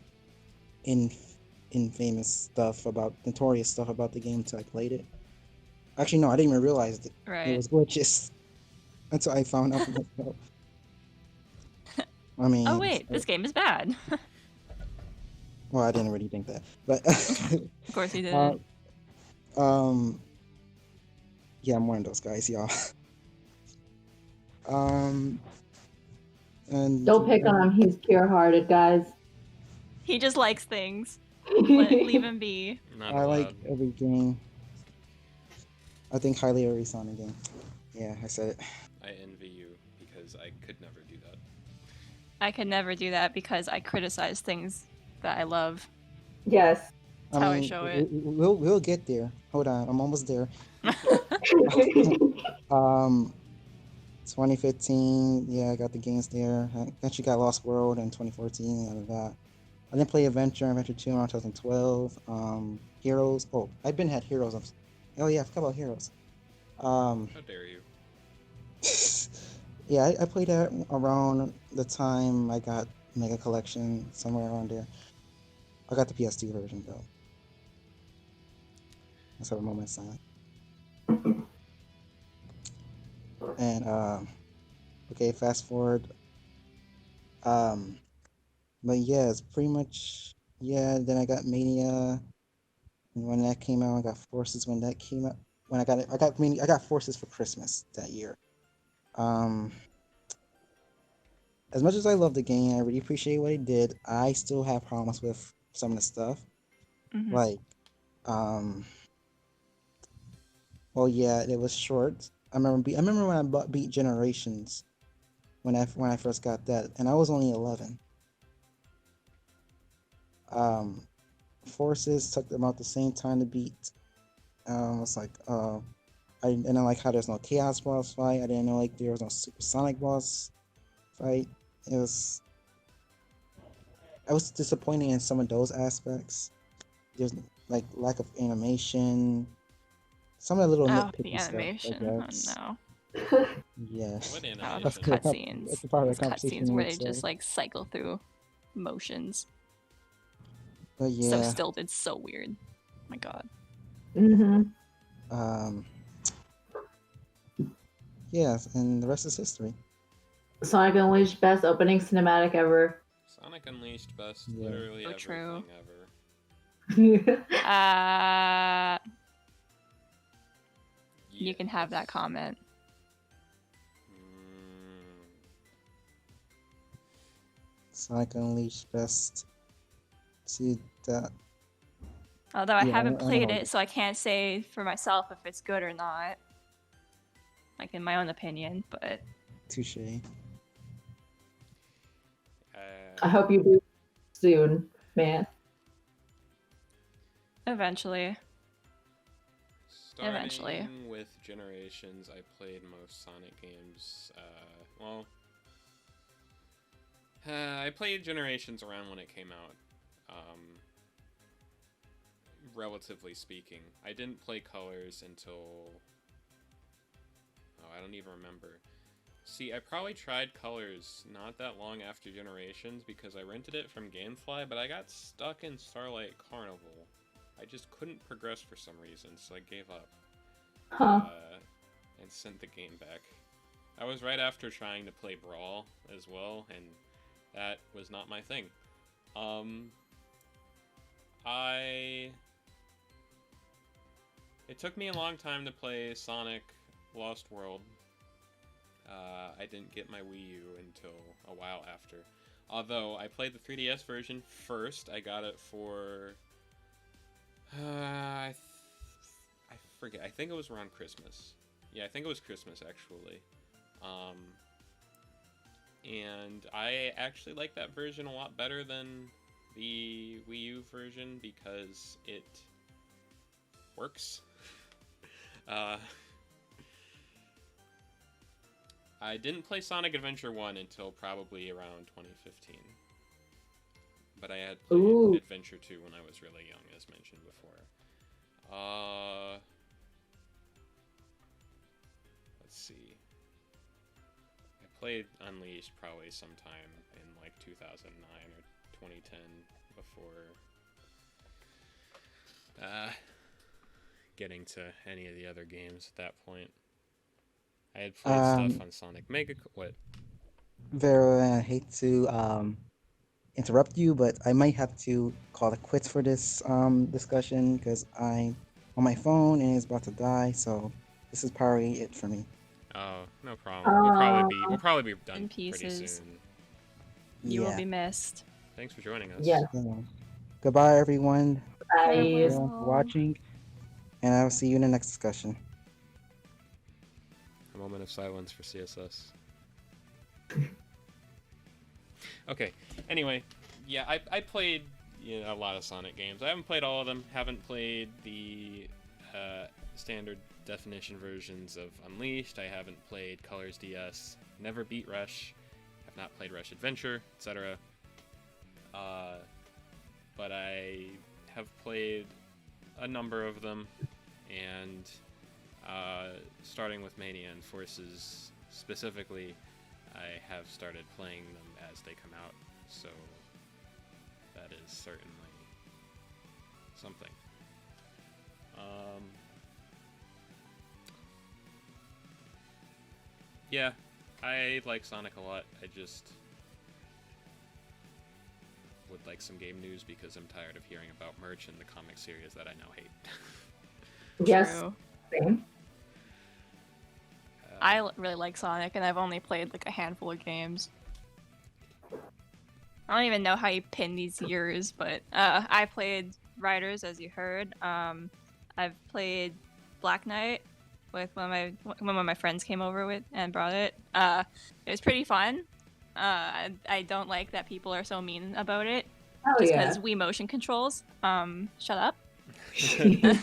infamous stuff about notorious stuff about the game until I played it. Actually, no, I didn't even realize it Right. was glitches until I found out for myself. I mean, Oh wait, this game is bad. well, I didn't really think that, but Of course you didn't. yeah, I'm one of those guys, y'all. Um, and Don't pick on him, he's pure-hearted, guys. He just likes things. Leave him be. Not I allowed. like every game. I think highly of every Sonic game. Yeah, I said it. I envy you because I could never do that. I can never do that because I criticize things that I love. Yes. That's how I show it. We'll get there. Hold on, I'm almost there. 2015, yeah, I got the games there. I actually got Lost World in 2014. Out of that, I didn't play Adventure 2 around 2012. Heroes. Oh, I've been had Heroes. Oh yeah, I forgot about Heroes. How dare you? Yeah, I played that around the time I got Mega Collection, somewhere around there. I got the PS2 version though. Let's have a moment of silence. And okay, fast forward. But yeah, it's pretty much Then I got Mania, and when that came out, I got Forces when that came out. When I got it, I got Forces for Christmas that year. As much as I love the game, I really appreciate what it did. I still have problems with some of the stuff, Mhm. like well, yeah, it was short. I remember when I beat Generations, when I first got that, and I was only 11. Forces took about the same time to beat. It's like I didn't like how there's no Chaos boss fight. I didn't know like there was no Supersonic boss fight. I was disappointed in some of those aspects. There's like lack of animation. Some of the little Oh, nitpicky the stuff, animation. I Oh guess. no. Yeah. What Oh, animation? those cutscenes. That's part of Those the conversation. cutscenes where they just like cycle through motions. But So yeah. stilted, so weird. Oh my god. Mm-hmm. Yeah, and the rest is history. Sonic Unleashed, best opening cinematic ever. Sonic Unleashed, best Yeah. literally So everything true. ever. You can have that Yes. comment. Sonic Unleashed best. See that. Although I Yeah, haven't I played know. it, so I can't say for myself if it's good or not. Like in my own opinion, but Touche. I hope you do soon, man. eventually. Starting Eventually. with Generations, I played most Sonic games. I played Generations around when it came out. Relatively speaking, I didn't play Colors until Oh, I don't even remember. See, I probably tried Colors not that long after Generations because I rented it from Gamefly, but I got stuck in Starlight Carnival. I just couldn't progress for some reason, so I gave up. Huh. And sent the game back. I was right after trying to play Brawl as well, and that was not my thing. It took me a long time to play Sonic Lost World. I didn't get my Wii U until a while after. Although I played the 3DS version first. I got it for I forget. I think it was around Christmas. Yeah, I think it was Christmas actually. And I actually like that version a lot better than the Wii U version because it works. I didn't play Sonic Adventure 1 until probably around 2015. But I had played Ooh. Adventure 2 when I was really young, as mentioned before. Let's see. I played Unleashed probably sometime in like 2009 or 2010 before getting to any of the other games at that point. I had played stuff on Sonic Mega. What? Vero, I hate to interrupt you, but I might have to call it quits for this discussion because I'm on my phone and it's about to die. So this is probably it for me. Oh, no problem. We'll probably be done In pretty pieces. soon. You will Yeah. be missed. Thanks for joining us. Yes. Yeah. Goodbye, everyone. I Everyone for watching, and I'll see you in the next discussion. A moment of silence for CSS. Okay. Anyway, yeah, I played a lot of Sonic games. I haven't played all of them. Haven't played the standard definition versions of Unleashed. I haven't played Colors DS. Never beat Rush. Have not played Rush Adventure, etc. But I have played a number of them, and starting with Mania and Forces specifically, I have started playing them as they come out, so that is certainly something. Yeah, I like Sonic a lot. I just would like some game news because I'm tired of hearing about merch in the comic series that I now hate. Yes. True. Same. Really like Sonic, and I've only played like a handful of games. I don't even know how you pin these years, but I played Riders, as you heard. I've played Black Knight with one of my friends came over with and brought it. It was pretty fun. I don't like that people are so mean about it. Oh just yeah. because Wii motion controls. Shut up. Yeah.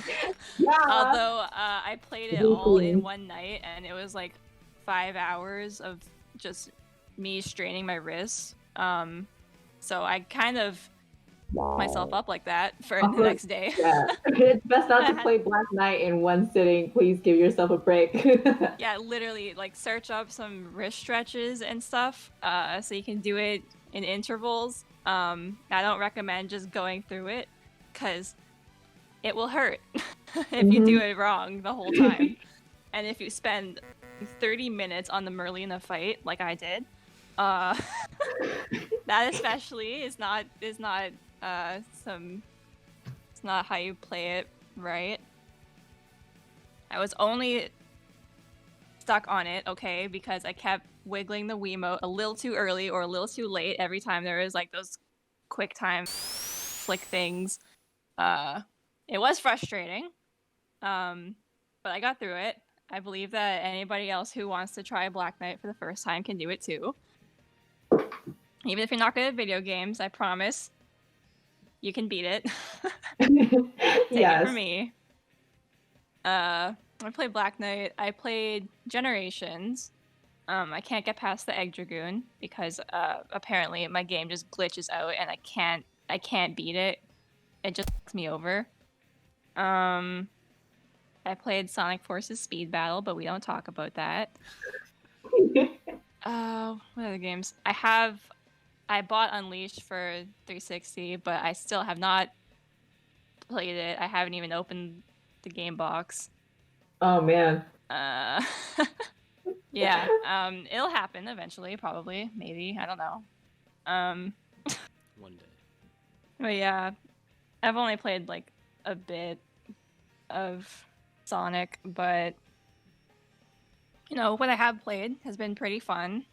Although I played it all in one night, and it was like 5 hours of just me straining my wrists. So I kind of myself up like that for the next day. Yeah, it's best not to play Black Knight in one sitting. Please give yourself a break. Yeah, literally, like search up some wrist stretches and stuff, so you can do it in intervals. I don't recommend just going through it, because it will hurt if you do it wrong the whole time. And if you spend 30 minutes on the Merlina fight, like I did, that especially is not it's not how you play it right. I was only stuck on it, okay, because I kept wiggling the Wiimote a little too early or a little too late every time there was like those quick time flick things. It was frustrating, but I got through it. I believe that anybody else who wants to try Black Knight for the first time can do it too. Even if you're not good at video games, I promise you can beat it. Take it from me. I played Black Knight. I played Generations. I can't get past the Egg Dragoon because apparently my game just glitches out and I can't beat it. It just fucks me over. I played Sonic Forces Speed Battle, but we don't talk about that. What other games? I bought Unleashed for 360, but I still have not played it. I haven't even opened the game box. Oh man. Yeah. It'll happen eventually, probably, maybe. I don't know. One day. But yeah, I've only played like a bit of Sonic, but you know, what I have played has been pretty fun.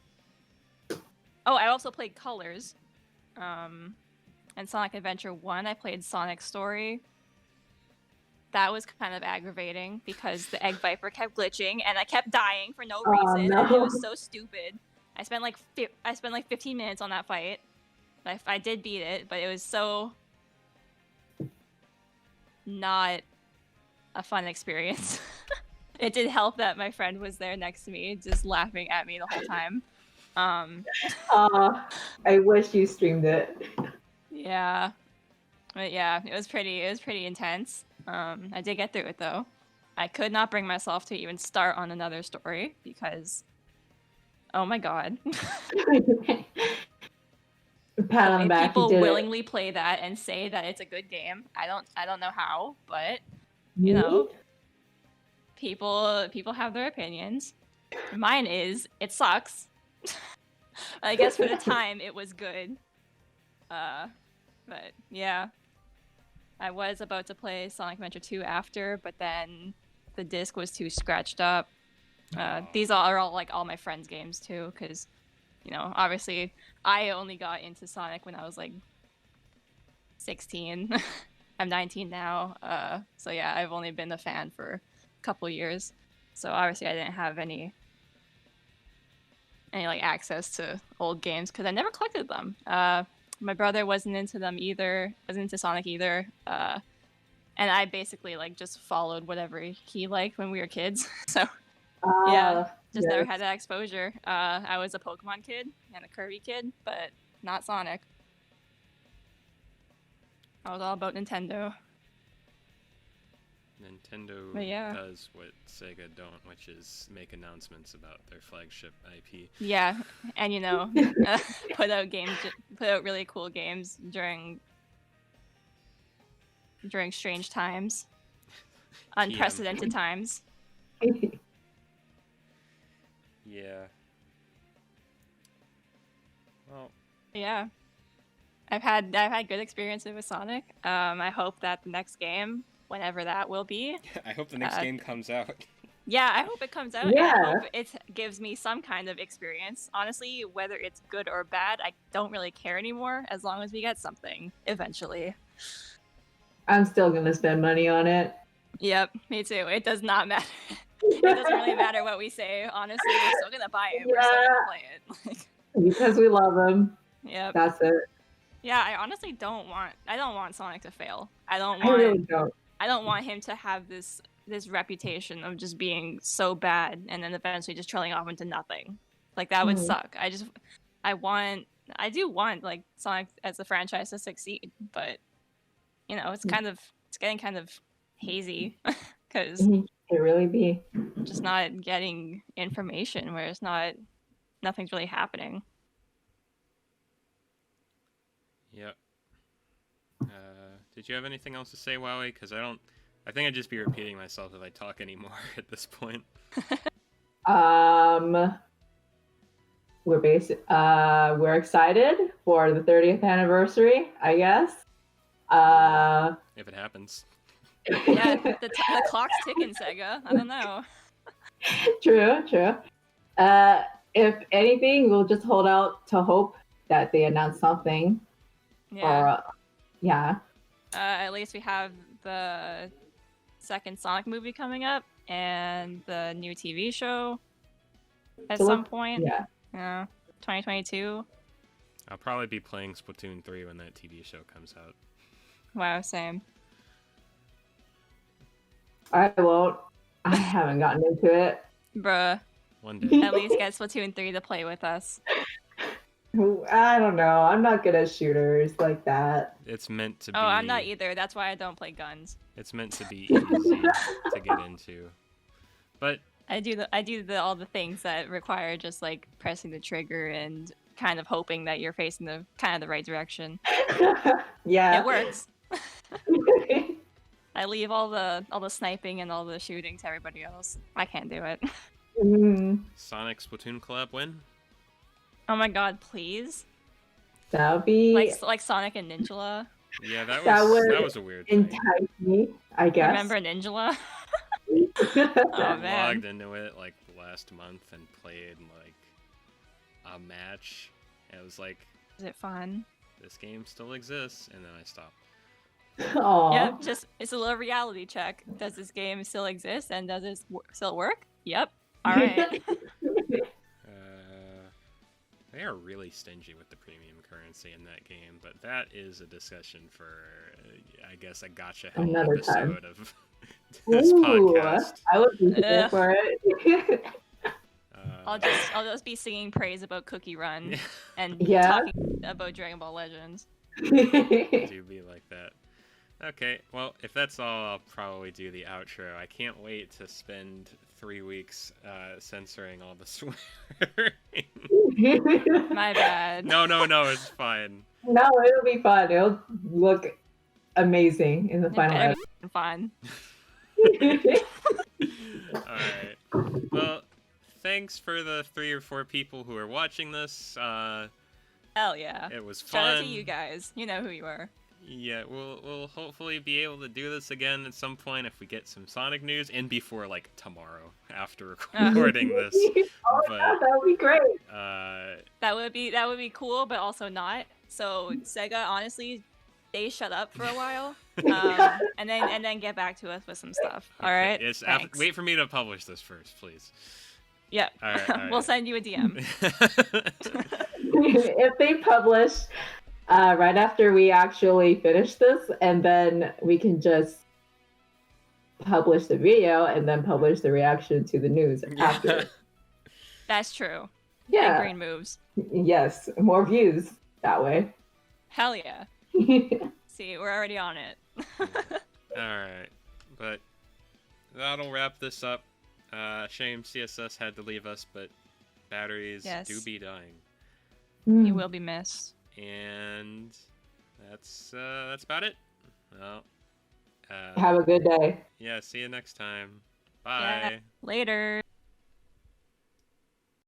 Oh, I also played Colors. And Sonic Adventure 1, I played Sonic Story. That was kind of aggravating because the Egg Viper kept glitching and I kept dying for no reason. No. And it was so stupid. I spent like 15 minutes on that fight. I did beat it, but it was so not a fun experience. It did help that my friend was there next to me, just laughing at me the whole time. I wish you streamed it. Yeah, but yeah, it was pretty intense. I did get through it though. I could not bring myself to even start on another story because, oh my god, Pat on the back. people you did willingly play that and say that it's a good game. I don't know how, but you know, people have their opinions. Mine is it sucks. I guess for the time it was good. But yeah, I was about to play Sonic Adventure 2 after, but then the disc was too scratched up. These are all like all my friends' games too, because you know, obviously I only got into Sonic when I was like 16. I'm 19 now, so yeah, I've only been a fan for a couple years. So obviously I didn't have any like access to old games because I never collected them. My brother wasn't into them either. Wasn't into Sonic either. And I basically like just followed whatever he liked when we were kids. So yeah, just never had that exposure. I was a Pokemon kid and a Kirby kid, but not Sonic. I was all about Nintendo. Nintendo does what Sega don't, which is make announcements about their flagship IP. Yeah, and you know, put out really cool games during strange times, unprecedented times. Yeah. Well. Yeah, I've had good experiences with Sonic. I hope that the next game, whenever that will be. I hope the next game comes out. Yeah, I hope it comes out. Yeah. And I hope it gives me some kind of experience. Honestly, whether it's good or bad, I don't really care anymore as long as we get something eventually. I'm still gonna spend money on it. Yep, me too. It does not matter. It doesn't really matter what we say. Honestly, we're still gonna buy it. We're still gonna play it. Because we love him. Yep. That's it. Yeah, I honestly don't want Sonic to fail. I I really don't. I don't want him to have this reputation of just being so bad and then eventually just trailing off into nothing. Like that would suck. I do want like Sonic as a franchise to succeed, but you know, it's getting kind of hazy because it really be just not getting information where nothing's really happening. Yep. Did you have anything else to say, Wowie? Because I think I'd just be repeating myself if I talk anymore at this point. We're excited for the 30th anniversary, I guess. If it happens. Yeah, the clock's ticking, Sega. I don't know. True. If anything, we'll just hold out to hope that they announce something. Yeah. Yeah. At least we have the second Sonic movie coming up and the new TV show at some point. Yeah. 2022. I'll probably be playing Splatoon 3 when that TV show comes out. Wow, same. I won't. I haven't gotten into it. Bruh. One day. At least get Splatoon 3 to play with us. I don't know. I'm not good at shooters like that. It's meant to be. Oh, I'm not either. That's why I don't play guns. It's meant to be easy to get into. But I do all the things that require just like pressing the trigger and kind of hoping that you're facing the kind of the right direction. Yeah. It works. I leave all the sniping and all the shooting to everybody else. I can't do it. Sonic Splatoon collab win? Oh my god, please. That would be Like Sonic and Ninjala. Yeah, that would was a weird thing. entice me, I guess. Remember Ninjala? I man. logged into it like last month and played like a match. And it was like, Is it fun? this game still exists, and then I stopped. Aw. Yep, just it's a little reality check. Does this game still exist and does it still work? Yep. All right. They are really stingy with the premium currency in that game, but that is a discussion for, I guess, a gotcha hell Another episode time. of this Ooh, podcast. I would be here for it. I'll just be singing praise about Cookie Run and Yeah. talking about Dragon Ball Legends. do be like that. Okay, well, if that's all, I'll probably do the outro. I can't wait to spend 3 weeks censoring all the swearing. My bad. No, it's fine. No, it'll be fun. It'll look amazing in the It final better edit. be fun. Alright. Well, thanks for the 3 or 4 people who are watching this. Hell yeah. It was Shout fun. out to you guys. You know who you are. Yeah, we'll hopefully be able to do this again at some point if we get some Sonic news, and before like tomorrow after recording this. Oh, But yeah, that would be great. That would be cool, but also not. So Sega, honestly, they shut up for a while, and then get back to us with some stuff. All right. Yes, Thanks. wait for me to publish this first, please. Yep. All right. We'll send you a DM. If they publish right after we actually finish this, and then we can just publish the video and then publish the reaction to the news after. That's true. Big Yeah. brain moves. Yes, more views that way. Hell yeah. See, we're already on it. Alright, but that'll wrap this up. Shame CSS had to leave us, but batteries Yes. do be dying. You will be missed. And that's about it. Well, Have a good day. yeah, see you next time. Yeah. Bye. Later.